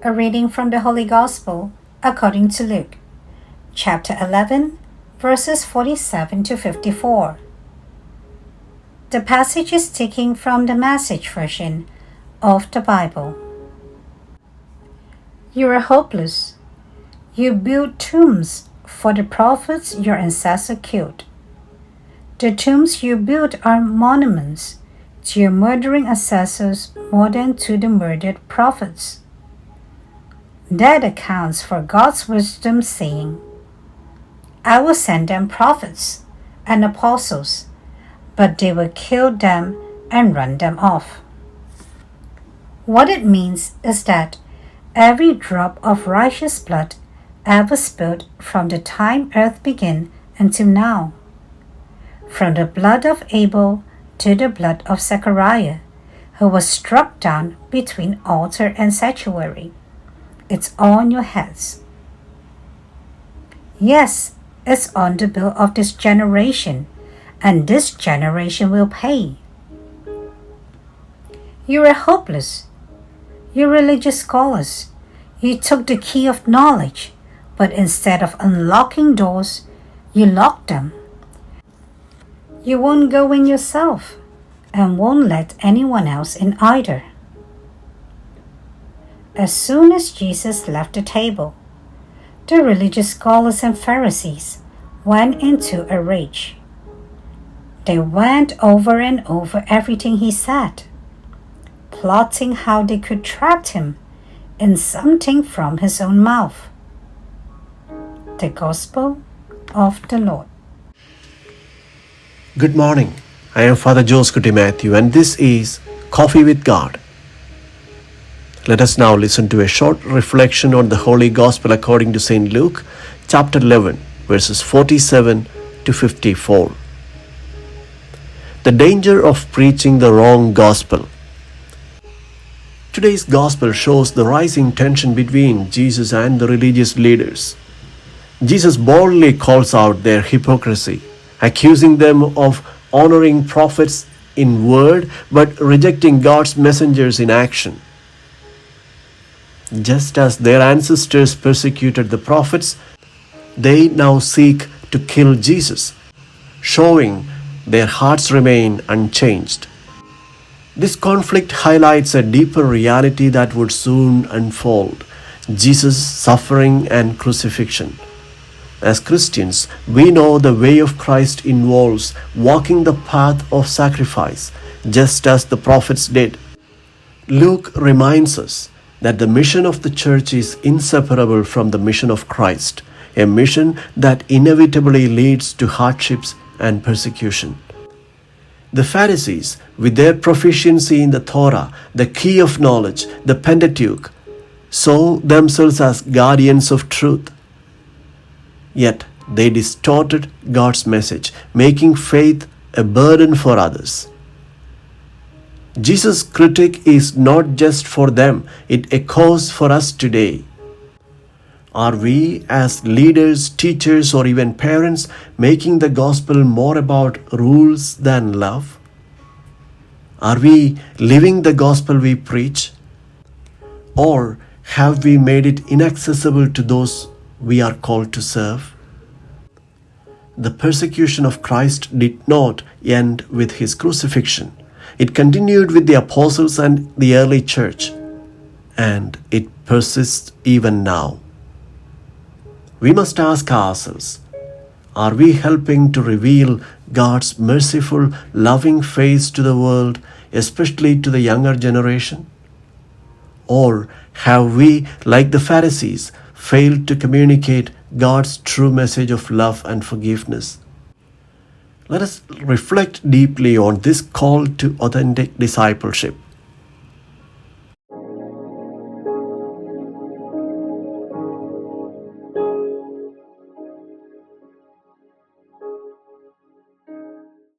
A reading from the Holy Gospel according to Luke, chapter 11, verses 47 to 54. The passage is taken from the Message version of the Bible. You are hopeless. You build tombs for the prophets your ancestors killed. The tombs you build are monuments to your murdering ancestors more than to the murdered prophets. That accounts for God's wisdom saying, I will send them prophets and apostles, but they will kill them and run them off. What it means is that every drop of righteous blood ever spilled from the time earth began until now, from the blood of Abel to the blood of Zechariah, who was struck down between altar and sanctuary, it's on your heads. Yes, it's on the bill of this generation, and this generation will pay. You are hopeless. You religious scholars, you took the key of knowledge, but instead of unlocking doors, you locked them. You won't go in yourself, and won't let anyone else in either. As soon as Jesus left the table, the religious scholars and Pharisees went into a rage. They went over and over everything he said, plotting how they could trap him in something from his own mouth. The Gospel of the Lord. Good morning. I am Father Joseph Matthew, and this is Coffee with God. Let us now listen to a short reflection on the Holy Gospel according to St. Luke, chapter 11, verses 47 to 54. The danger of preaching the wrong gospel. Today's gospel shows the rising tension between Jesus and the religious leaders. Jesus boldly calls out their hypocrisy, accusing them of honoring prophets in word but rejecting God's messengers in action. Just as their ancestors persecuted the prophets, they now seek to kill Jesus, showing their hearts remain unchanged. This conflict highlights a deeper reality that would soon unfold: Jesus' suffering and crucifixion. As Christians, we know the way of Christ involves walking the path of sacrifice, just as the prophets did. Luke reminds us that the mission of the church is inseparable from the mission of Christ, a mission that inevitably leads to hardships and persecution. The Pharisees, with their proficiency in the Torah, the key of knowledge, the Pentateuch, saw themselves as guardians of truth. Yet they distorted God's message, making faith a burden for others. Jesus' critique is not just for them, it echoes for us today. Are we, as leaders, teachers, or even parents, making the gospel more about rules than love? Are we living the gospel we preach? Or have we made it inaccessible to those we are called to serve? The persecution of Christ did not end with his crucifixion. It continued with the apostles and the early church, and it persists even now. We must ask ourselves, are we helping to reveal God's merciful, loving face to the world, especially to the younger generation? Or have we, like the Pharisees, failed to communicate God's true message of love and forgiveness? Let us reflect deeply on this call to authentic discipleship.